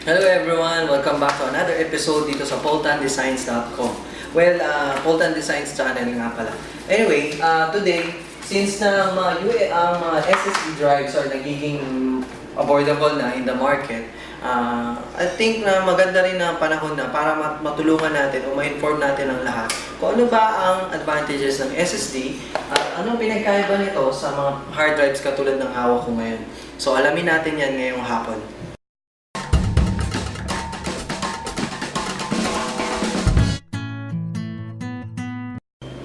Hello everyone! Welcome back to another episode dito sa poltandesigns.com. Well, Poltan Designs channel nga pala. Anyway, today, since na ang mga SSD drives are nagiging affordable na in the market, I think na maganda rin na panahon na para matulungan natin o ma-inform natin ang lahat kung ano ba ang advantages ng SSD at anong pinagkaiba nito sa mga hard drives katulad ng hawak ko ngayon. So, alamin natin yan ngayong hapon.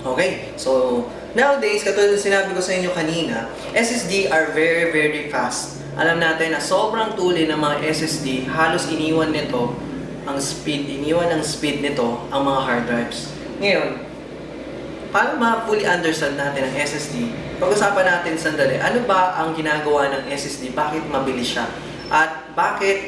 Okay, so nowadays, katulad ng sinabi ko sa inyo kanina, SSD are very fast. Alam natin na sobrang tuli ng mga SSD, halos iniwan ng speed nito ang mga hard drives. Ngayon, para ma-fully understand natin ang SSD, pag-usapan natin sandali, ano ba ang ginagawa ng SSD? Bakit mabilis siya? At bakit,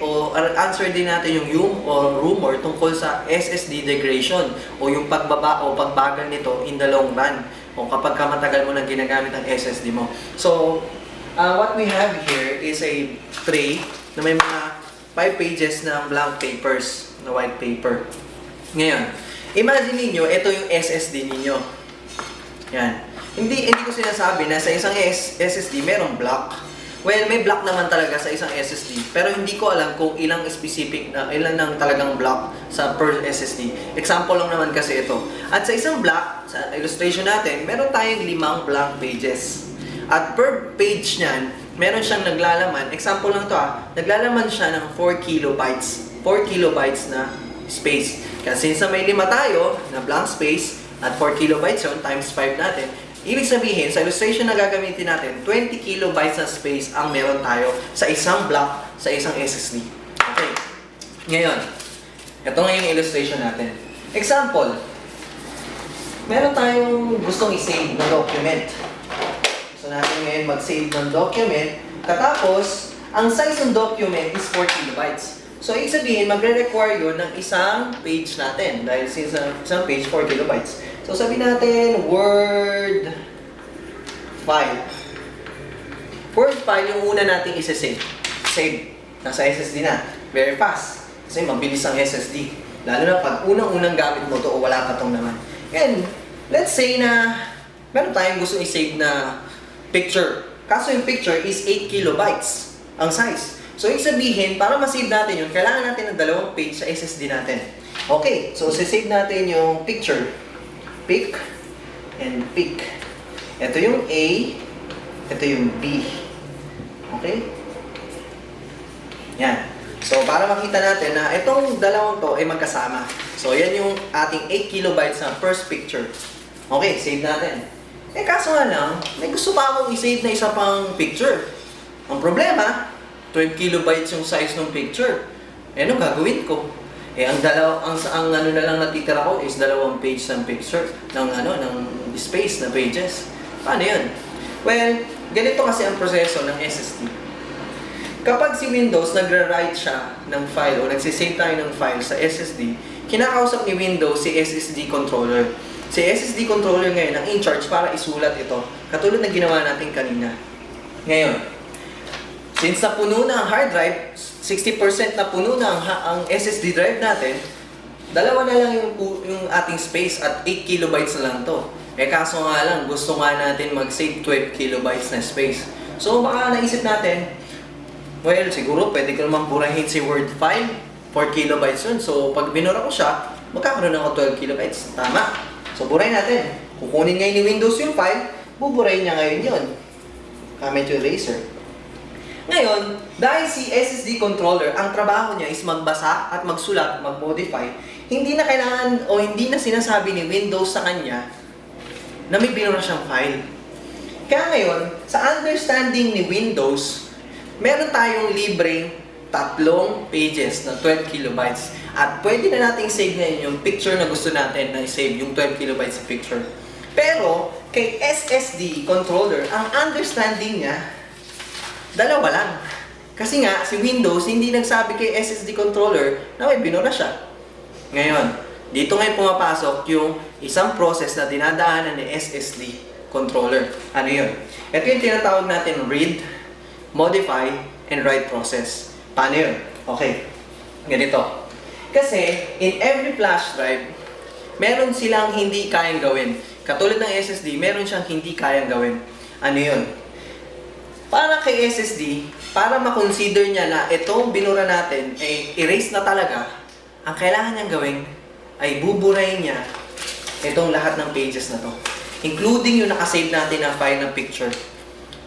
answer din natin yung rumor tungkol sa SSD degradation o yung pagbaba o pagbagal nito in the long run o kapag matagal mo nang ginagamit ang SSD mo. So, what we have here is a tray na may mga 5 pages ng blank papers na white paper. Ngayon, imagine niyo ito yung SSD niyo. Yan. Hindi ko sinasabi na sa isang SSD merong block. Well, may block naman talaga sa isang SSD, pero hindi ko alam kung ilang nang talagang block sa per SSD. Example lang naman kasi ito. At sa isang block, sa illustration natin, meron tayong 5 blank pages. At per page niyan, meron siyang naglalaman, example lang to naglalaman siya ng 4 kilobytes. 4 kilobytes na space. Kasi since may 5 tayo na blank space, at 4 kilobytes yun, times 5 natin, ibig sabihin, sa illustration na gagamitin natin, 20 kilobytes na space ang meron tayo sa isang block, sa isang SSD. Okay. Ngayon, ito nga yung illustration natin. Example, meron tayong gustong i-save na document. Gusto natin ngayon mag-save ng document. Katapos, ang size ng document is 4 kilobytes. So, ibig sabihin, magre-require yun ng isang page natin. Dahil since isang page, 4 kilobytes. So, sabihin natin, Word file. Word file yung una nating isa-save. Save. Nasa SSD na. Very fast. Kasi mabilis ang SSD. Lalo na pag unang-unang gamit mo to o wala pa tong naman. And, let's say na meron tayong gusto i-save na picture. Kaso yung picture is 8 kilobytes ang size. So, ibig sabihin, para ma-save natin yun, kailangan natin ng 2 page sa SSD natin. Okay, so save natin yung picture. Pick and pick. Ito yung A, ito yung B. Okay? Yan. So, para makita natin na itong dalawang to ay magkasama. So, yan yung ating 8 kilobytes na first picture. Okay, save natin. Kaso nga lang, may gusto pa akong i-save na isa pang picture. Ang problema, 12 kilobytes yung size ng picture. Ano gagawin ko? Ang ano na lang natitira ko is 2 page ng picture ng space na pages. Paano 'yun? Well, ganito kasi ang proseso ng SSD. Kapag si Windows nagra-write siya ng file o nagse-save tayo ng file sa SSD, kinakausap ni Windows si SSD controller. Si SSD controller ngayon ang in charge para isulat ito, katulad ng ginawa natin kanina. Ngayon, since napuno na ang hard drive, 60% na puno na ang SSD drive natin, 2 na lang yung ating space at 8 kilobytes na lang to. Kaso nga lang, gusto nga natin mag-save 12 kilobytes na space. So baka naisip natin, well, siguro pwede ko naman burahin si Word file, 4 kilobytes yun. So pag binura ko siya, magkakaroon ako 12 kilobytes. Tama. So burahin natin. Kukunin ngayon ni Windows yung file, buburahin niya ngayon yun. Gamit yung eraser. Ngayon, dahil si SSD controller, ang trabaho niya is magbasa at magsulat, mag-modify, hindi na kailangan o hindi na sinasabi ni Windows sa kanya na may binura siyang file. Kaya ngayon, sa understanding ni Windows, meron tayong libreng 3 pages na 12 kilobytes. At pwede na nating save ngayon yung picture na gusto natin na i-save, yung 12 kilobytes sa picture. Pero, kay SSD controller, ang understanding niya, 2 lang. Kasi nga, si Windows hindi nagsabi kay SSD controller na may binura siya. Ngayon, dito ngayon pumapasok yung isang process na dinadaanan ni SSD controller. Ano yun? Ito yung tinatawag natin read, modify, and write process. Paano yun? Okay. Ganito. Kasi, in every flash drive, meron silang hindi kayang gawin. Katulad ng SSD, meron siyang hindi kayang gawin. Ano yun? Para kay SSD, para makonsider niya na itong binura natin ay erase na talaga, ang kailangan niyang gawin ay buburahin niya itong lahat ng pages na to. Including yung nakasave natin na file ng picture.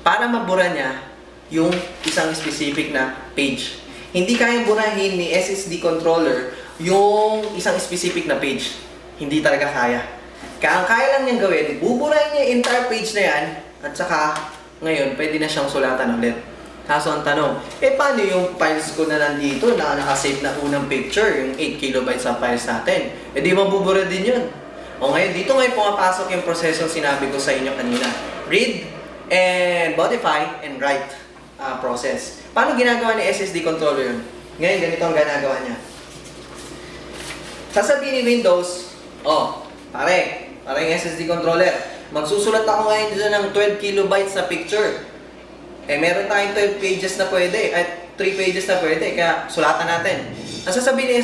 Para mabura niya yung isang specific na page. Hindi kayang burahin ni SSD controller yung isang specific na page. Hindi talaga kaya. Kaya ang kaya lang niyang gawin, buburahin niya yung entire page na yan at saka ngayon pwede na siyang sulatan ulit. Kaso ang tanong, paano yung files ko na nandito na nakasave na unang picture, yung 8 kilobytes sa files natin? Di mabubura din yun. O ngayon, dito ngayon pumapasok yung prosesong sinabi ko sa inyo kanina. Read and modify and write process. Paano ginagawa ni SSD controller yun? Ngayon, ganito ang ginagawa niya. Sasabihin ni Windows, parang SSD controller, magsusulat ako ngayon dyan ng 12 kilobytes na picture. Meron tayong 12 pages na pwede, at 3 pages na pwede, kaya sulatan natin. Ang sasabihin ni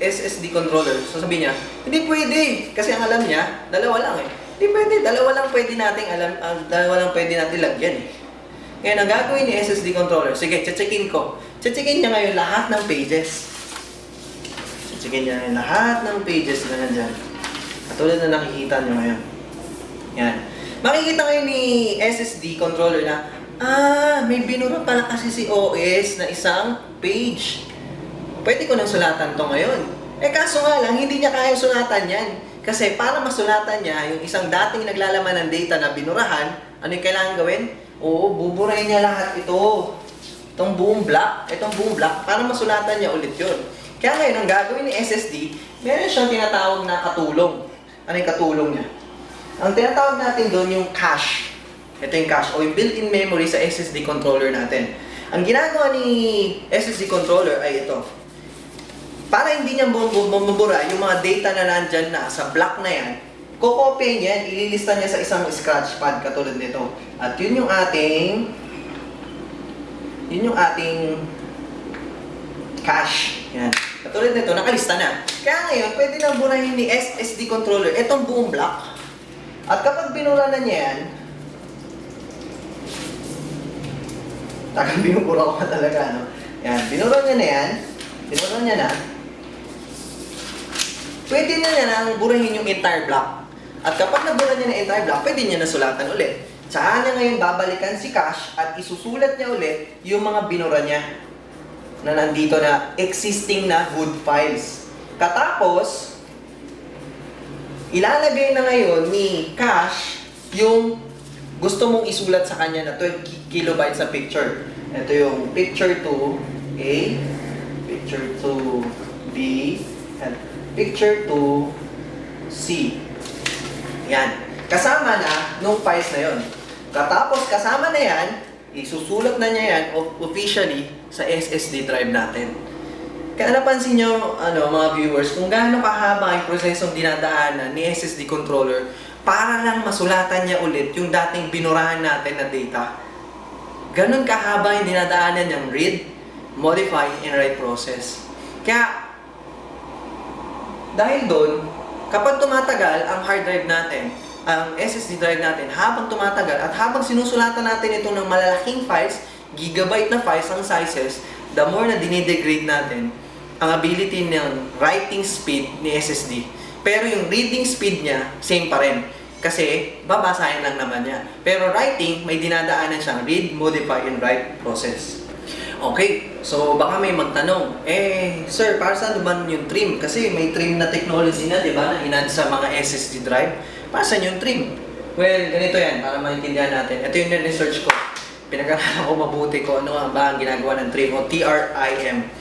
SSD controller, sasabihin niya, hindi pwede, kasi ang alam niya, dalawa lang Hindi pwede, dalawa lang pwede natin lagyan Ngayon, ang gagawin ni SSD controller, sige, checkin ko. Checkin niya ngayon lahat ng pages. Checkin niya ngayon lahat ng pages na nandyan. Katulad na nakikita niyo ngayon. Yan. Makikita ngayon ni SSD controller na, may binura pala kasi si OS na isang page. Pwede ko nang sulatan to ngayon. Kaso nga lang, hindi niya kaya sulatan yan. Kasi para masulatan niya yung isang dating naglalaman ng data na binurahan, ano yung kailangan gawin? Buburahin niya lahat ito. Itong buong block, para masulatan niya ulit yun. Kaya ngayon, ang gagawin ni SSD, meron siyang tinatawag na katulong. Ano yung katulong niya? Ang tinatawag natin doon yung cache. Ito yung cache o yung built-in memory sa SSD controller natin. Ang ginagawa ni SSD controller ay ito. Para hindi niya bumubura yung mga data na nandyan na sa block na yan, kukopyahin niya, ililista niya sa isang scratch pad katulad nito. At yun yung ating cache. Yan. Katulad nito, nakalista na. Kaya ngayon, pwede nang burahin ni SSD controller itong buong block. At kapag binura na niya yan, binubura ko pa talaga, no? Yan, binura niya na yan. Binura niya na. Pwede na niya nang burahin yung entire block. At kapag nabura niya na entire block, pwede niya na sulatan ulit. Saan niya ngayon babalikan si cache at isusulat niya ulit yung mga binura niya na nandito na existing na good files. Katapos, ilalagay na ngayon ni cache yung gusto mong isulat sa kanya na 12 kilobytes sa picture. Ito yung picture 2A, picture 2B, and picture 2C. Yan. Kasama na nung files na yon. Katapos kasama na yan, isusulat na niya yan officially sa SSD drive natin. Kaya napansin nyo, mga viewers, kung gaano kahaba yung prosesong dinadaanan ni SSD controller para lang masulatan niya ulit yung dating binurahan natin na data. Ganon kahaba yung dinadaanan niyang read, modify, and write process. Kaya, dahil doon, kapag tumatagal ang hard drive natin, ang SSD drive natin, habang tumatagal at habang sinusulatan natin ito ng malalaking files, gigabyte na files ang sizes, the more na dinidegrade natin ang ability ng writing speed ni SSD. Pero yung reading speed niya, same pa rin. Kasi, babasahin lang naman niya. Pero writing, may dinadaanan siyang read, modify, and write process. Okay, so baka may magtanong, sir, para saan naman yung trim? Kasi may trim na technology na, di ba, na inad sa mga SSD drive. Para saan yung trim? Well, ganito yan, para maintindihan natin. Ito yung research ko. Pinag-aralan ko mabuti ko ano ba ang ginagawa ng trim o TRIM.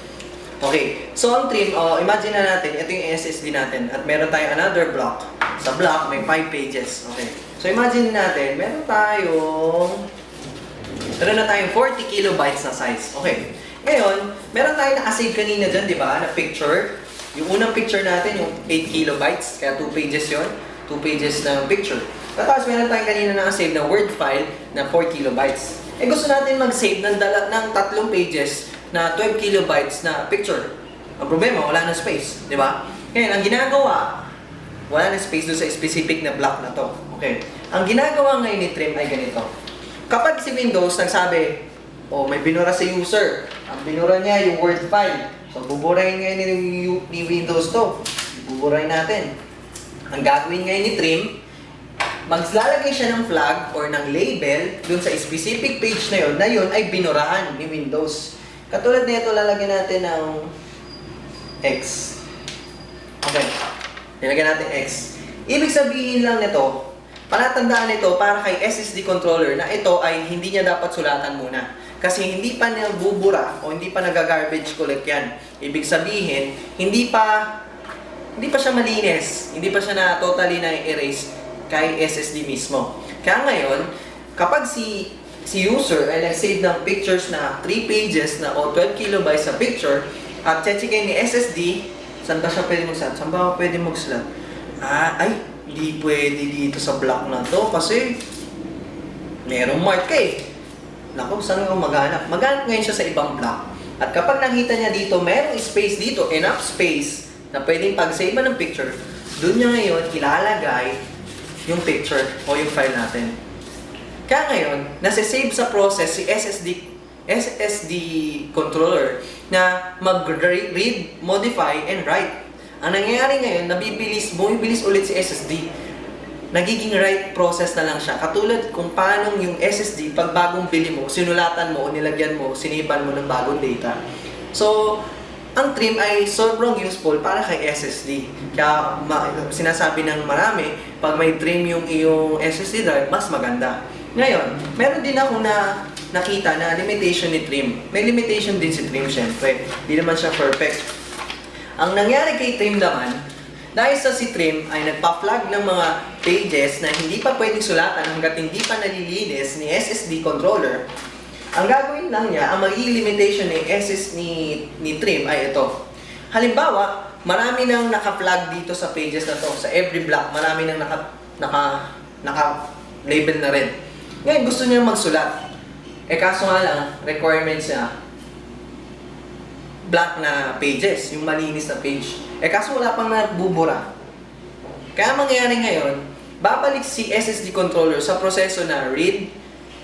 Okay, so ang trim, imagine na natin, ito yung SSD natin at meron tayong another block. Sa block, may 5 pages. Okay, so imagine natin, meron na tayong 40 kilobytes na size. Okay, ngayon, meron tayong nakasave kanina dyan, di ba, na picture. Yung unang picture natin, yung 8 kilobytes, kaya 2 pages yon, 2 pages ng picture. Tapos meron tayong kanina nakasave na Word file na 4 kilobytes. Gusto natin mag-save ng 3 pages na 12 kilobytes na picture. Ang problema, wala na space, di ba? Ngayon, ang ginagawa, wala na space doon sa specific na block na to. Okay. Ang ginagawa ngayon ni Trim ay ganito. Kapag si Windows nagsabi, oh, may binura si user. Ang binura niya yung Word file. So, buburahin ngayon ni Windows to. Buburahin natin. Ang gagawin ngayon ni Trim, maglalagay siya ng flag or ng label dun sa specific page na yun ay binurahan ni Windows. Katulad nito, lalagyan natin ng X. Okay. Nilagyan natin X. Ibig sabihin lang nito, palatandaan nito para kay SSD controller na ito ay hindi niya dapat sulatan muna. Kasi hindi pa nabubura o hindi pa nag-garbage collect yan. Ibig sabihin, hindi pa siya malinis. Hindi pa siya na totally na-erase kay SSD mismo. Kaya ngayon, kapag si user ay nag-save ng pictures na 3 pages na o 12 kilobytes sa picture at checkin ni SSD, saan ba siya pwede mag-slot? Saan ba pwede mag-slot? Ay, hindi pwede dito sa block na to kasi merong mark eh. Naku, saan nga maghanap? Maghanap ngayon siya sa ibang block. At kapag nakita niya dito, merong space dito, enough space na pwedeng pag-save ng picture, doon niya ngayon ilalagay yung picture o yung file natin. Kaya ngayon, nasa-save sa process si SSD controller na mag-read, modify, and write. Ang nangyayari ngayon, bumibilis ulit si SSD. Nagiging write process na lang siya. Katulad kung paano yung SSD, pag bagong bili mo, sinulatan mo, nilagyan mo, sinipan mo ng bagong data. So, ang Trim ay sobrang useful para kay SSD. Kaya sinasabi ng marami, pag may Trim yung iyong SSD drive, mas maganda. Ngayon, meron din ako nakita na limitation ni Trim. May limitation din si Trim, syempre. Hindi naman siya perfect. Ang nangyari kay Trim naman, dahil sa si Trim ay nagpa-flag ng mga pages na hindi pa pwedeng sulatan hanggat hindi pa nalilinis ni SSD controller, ang gagawin lang niya, ang magiging limitation ni Trim ay ito. Halimbawa, marami nang naka-flag dito sa pages na to, sa every block, marami nang naka-label na rin. Ngayon, gusto niya magsulat. Kaso nga lang, requirements niya, blank na pages, yung malinis na page. Kaso wala pang nabubura. Kaya mangyayari ngayon, babalik si SSD controller sa proseso na read,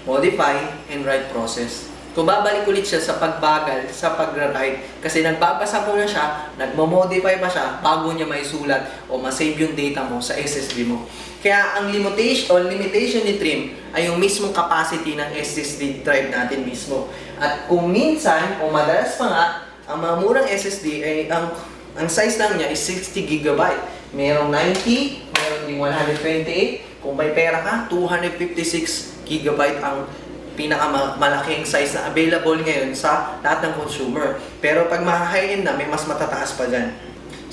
modify, and write process. Kung babalik ulit siya sa pagbagal, sa pag-write, kasi nagbabasa muna siya, nagmo-modify pa siya, bago niya may sulat o ma-save yung data mo sa SSD mo. Kaya ang limitation ni Trim ay yung mismong capacity ng SSD drive natin mismo. At kung minsan, o madalas pa nga, ang mga murang SSD ay ang size lang niya is 60 GB. Merong 90, meron din 128. Kung may pera ka, 256 GB ang pinakamalaking size na available ngayon sa lahat ng consumer. Pero pag high-end na, may mas matataas pa dyan.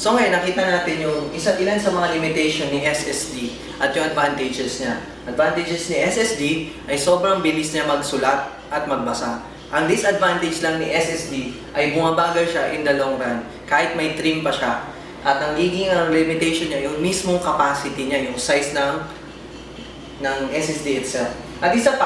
So ngayon, nakita natin yung ilan sa mga limitation ni SSD at yung advantages niya. Advantages ni SSD ay sobrang bilis niya magsulat at magbasa. Ang disadvantage lang ni SSD ay bumabagal siya in the long run kahit may trim pa siya. At ang limitation niya, yung mismong capacity niya, yung size ng SSD itself. At isa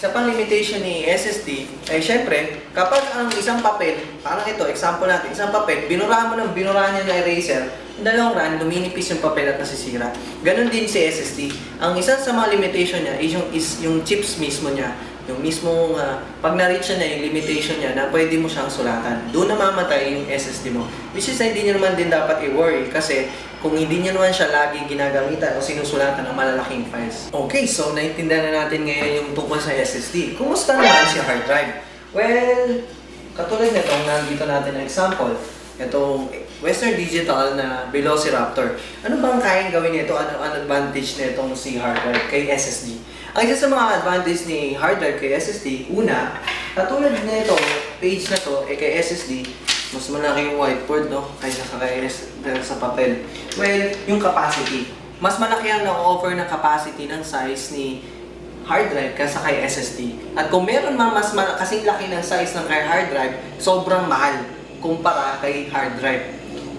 pang limitation ni SSD ay syempre, kapag ang isang papel, parang ito, example natin, isang papel, binurahan niya na eraser, in the long run, luminipis yung papel at nasisira. Ganon din si SSD. Ang isang sa mga limitation niya is yung chips mismo niya. Yung mismong, pag na-reach niya yung limitation niya na pwede mo siyang sulatan, doon namamatay yung SSD mo. Which is hindi niyo naman din dapat i-worry kasi kung hindi niyo naman siya lagi ginagamitan o sinusulatan ng malalaking files. Okay, so naintindihan na natin ngayon yung tungkol sa SSD. Kumusta naman si hard drive? Well, katulad nitong nandito natin na example, itong Western Digital na Velociraptor. Ano bang kayang gawin nito? Ano ang advantage nitong si hard drive kay SSD? Ang isa sa mga advantage ni hard drive kay SSD, una, katulad nito, page na to, kay SSD, mas malaki yung whiteboard, no? Kaysa sa papel. Well, yung capacity. Mas malaki ang na-offer na capacity ng size ni hard drive kaysa kay SSD. At kung meron man kasing laki ng size ng kay hard drive, sobrang mahal kumpara kay hard drive.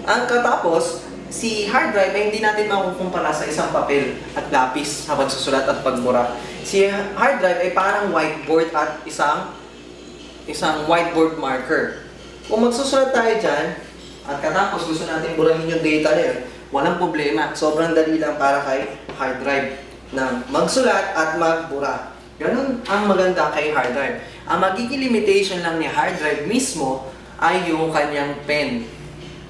Ang katapos, si hard drive ay hindi natin makukumpara sa isang papel at lapis habang susulat at pagbura. Si hard drive ay parang whiteboard at isang whiteboard marker. Kung magsusulat tayo dyan, at katapos gusto natin burahin yung data na yun, walang problema. Sobrang dali lang para kay hard drive na magsulat at magbura. Ganun ang maganda kay hard drive. Ang magiging limitation lang ni hard drive mismo ay yung kanyang pen.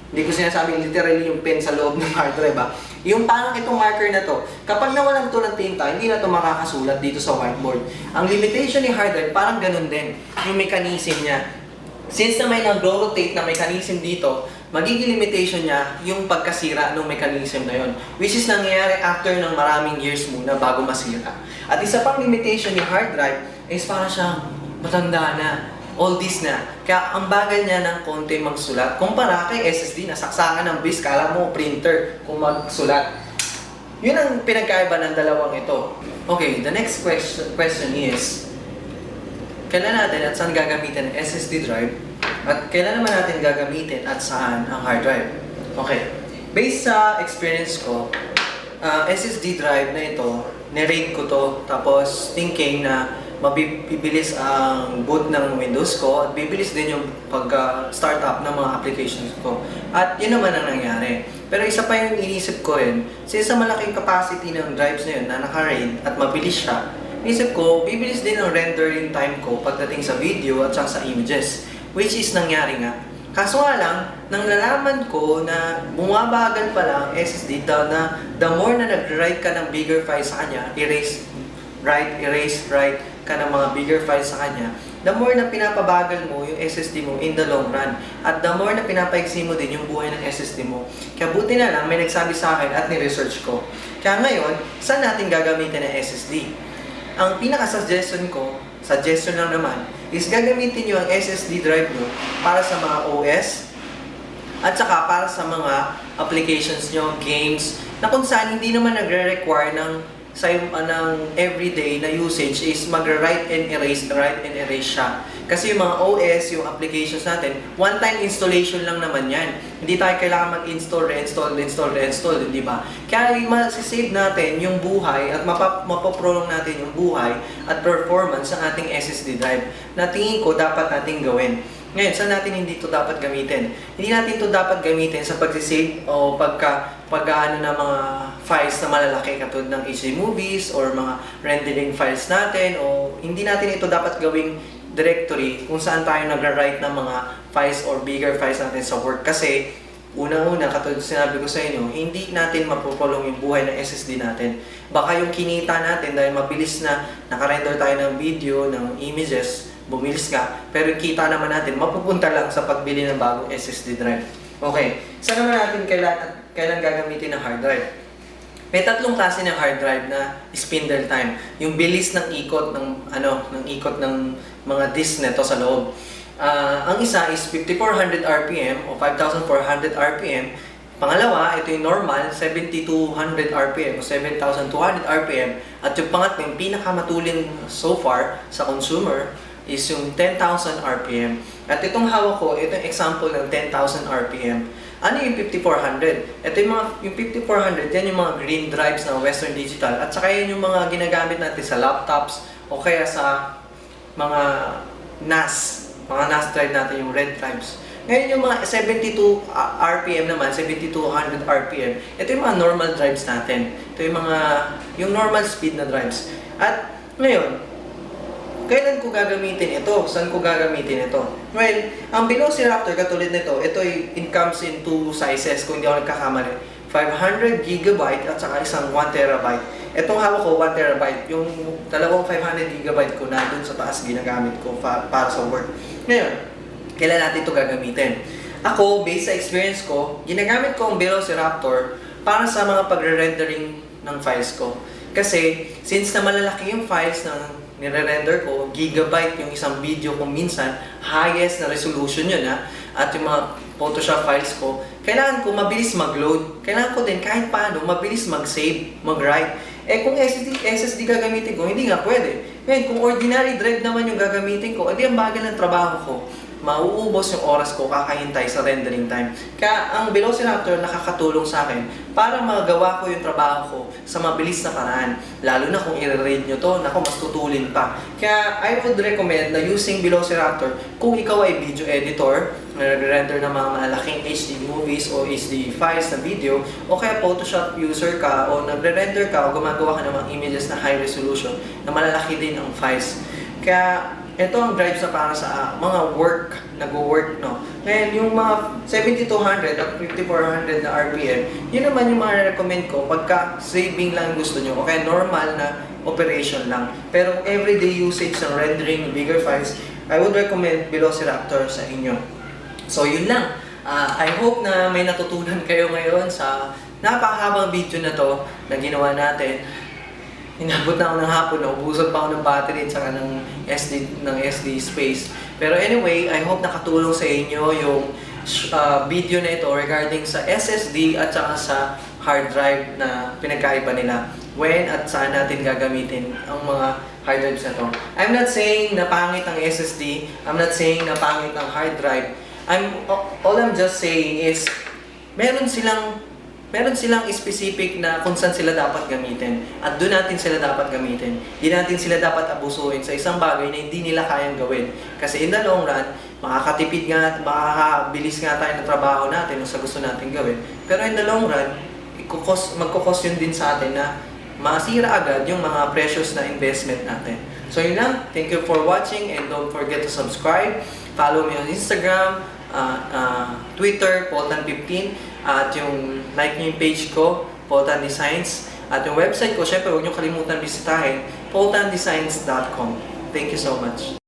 Hindi ko sinasabing literally yung pen sa loob ng hard drive ha. Yung parang itong marker na to, kapag nawalan to ng tinta, hindi na to makakasulat dito sa whiteboard. Ang limitation ni hard drive, parang ganun din, yung mechanism niya. Since na may nag-rotate na mechanism dito, magiging limitation niya yung pagkasira ng mechanism na yun. Which is nangyayari after ng maraming years muna bago masira. At isa pang limitation ni hard drive is parang siyang matanda na, oldies na. Kaya ang bagal niya ng konti magsulat. Kumpara kay SSD, nasaksakan ng bis, kala mo printer kung magsulat. Yun ang pinagkaiba ng dalawang ito. Okay, the next question is, kailan natin at saan gagamitin ang SSD drive? At kailan naman natin gagamitin at saan ang hard drive? Okay, based sa experience ko, SSD drive na ito, nirate ko to, tapos thinking na mabibilis ang boot ng Windows ko at bibilis din yung pag-start up ng mga applications ko. At yun naman ang nangyari. Pero isa pa yung inisip ko yun, since sa malaking capacity ng drives na yun na naka-RAID at mabilis siya, inisip ko, bibilis din ang rendering time ko pagdating sa video at saka sa images. Which is nangyari nga. Kaso nga lang, nang nalaman ko na bumabagal pala ang SSD na the more na nag-write ka ng bigger files sa kanya, erase, write ka ng mga bigger files sa kanya, the more na pinapabagal mo yung SSD mo in the long run. At the more na pinapaigsi mo din yung buhay ng SSD mo. Kaya buti na lang, may nagsabi sa akin at ni-research ko. Kaya ngayon, saan natin gagamitin ang SSD? Ang pinaka-suggestion ko, suggestion lang naman, is gagamitin nyo ang SSD drive nyo para sa mga OS at saka para sa mga applications nyo, games, na kung saan hindi naman nagre-require ng everyday na usage is write and erase siya. Kasi yung mga OS, yung applications natin, one-time installation lang naman yan. Hindi tayo kailangan mag-install, reinstall, di ba? Kaya masisave natin yung buhay at mapaprolong natin yung buhay at performance ng ating SSD drive na tingin ko dapat nating gawin. Ngayon, saan natin hindi ito dapat gamitin? Hindi natin ito dapat gamitin sa pag-save o pag-ano ng mga files na malalaki katulad ng HD movies or mga rendering files natin, o hindi natin ito dapat gawing directory kung saan tayo nag-write ng mga files or bigger files natin sa Word. Kasi unang-una, katulad sinabi ko sa inyo, hindi natin mapupulong yung buhay ng SSD natin. Baka yung kinita natin dahil mabilis na nakarender tayo ng video, ng images, bumilis ka, pero yung kita naman natin mapupunta lang sa pagbili ng bagong SSD drive. Okay, saan naman natin kailan gagamitin ng hard drive? May tatlong klase ng hard drive na spindle time. Yung bilis ng ikot ng mga disk nito sa loob. Ang isa is 5400 RPM o 5400 RPM. Pangalawa, ito yung normal, 7200 RPM o 7200 RPM. At yung pangatlo, yung pinakamatulin so far sa consumer, is yung 10,000 RPM. At itong hawak ko, itong example ng 10,000 RPM. Ano yung 5400? Ito yung 5400, yan yung mga green drives ng Western Digital. At saka yan yung mga ginagamit natin sa laptops o kaya sa mga NAS. Mga NAS drive natin, yung red drives. Ngayon yung mga 72 RPM naman, 7200 RPM, ito yung mga normal drives natin. Ito yung normal speed na drives. At ngayon, kailan ko gagamitin ito? Saan ko gagamitin ito? Well, ang Velociraptor katulad nito, ito it comes in two sizes kung hindi ako nagkakamali. 500 GB at saka isang 1 TB. Itong hawak ko 1 TB, yung dalawang 500 GB ko na dun sa taas ginagamit ko para sa work. Ngayon, kailan natin ito gagamitin? Ako, based sa experience ko, ginagamit ko ang Velociraptor para sa mga pagre-rendering ng files ko. Kasi, since na malalaki yung files ng nire-render ko, gigabyte yung isang video kung minsan, highest na resolution yun at yung mga Photoshop files ko, kailangan ko mabilis mag-load. Kailangan ko din kahit paano mabilis mag-save, mag-write. Kung SSD gagamitin ko, hindi nga pwede. Ngayon, kung ordinary drive naman yung gagamitin ko, edi ang bagal ng trabaho ko. Mauubos yung oras ko kakahintay sa rendering time. Kaya ang Velociraptor nakakatulong sa akin para magawa ko yung trabaho ko sa mabilis na paraan. Lalo na kung i-rate nyo to, naku, mas tutulin pa. Kaya I would recommend na using Velociraptor kung ikaw ay video editor nag-render ng mga malaking HD movies o HD files na video, o kaya Photoshop user ka o nagre-render ka o gumagawa ka ng mga images na high resolution na malalaki din ang files. Kaya ito ang drives na para sa mga nag-work, no? Ngayon, yung mga 7200 at 5400 na RPM, yun naman yung mga recommend ko pagka saving lang gusto nyo, o kaya normal na operation lang. Pero everyday usage ng rendering bigger files, I would recommend Velociraptor sa inyo. So yun lang. I hope na may natutunan kayo ngayon sa napakahabang video na to na ginawa natin. Inabot na ako ng hapon, naubusog pa ako ng battery at saka ng SD space. Pero anyway, I hope nakatulong sa inyo yung video na ito regarding sa SSD at saka sa hard drive na pinagkaiba nila. When at saan natin gagamitin ang mga hard drives na to. I'm not saying na pangit ang SSD, I'm not saying na pangit ang hard drive. All I'm just saying is meron silang specific na kung saan sila dapat gamitin. At doon natin sila dapat gamitin. Hindi natin sila dapat abusuin sa isang bagay na hindi nila kayang gawin. Kasi in the long run, makakatipid nga, makakabilis nga tayo ng trabaho natin o sa gusto natin gawin. Pero in the long run, magkukos yun din sa atin na masira agad yung mga precious na investment natin. So yun lang. Thank you for watching and don't forget to subscribe. Follow me on Instagram, Twitter, Poltan15. At yung like nyo yung page ko, Poltan Designs. At yung website ko, syempre huwag nyo kalimutan bisitahin, poltandesigns.com. Thank you so much.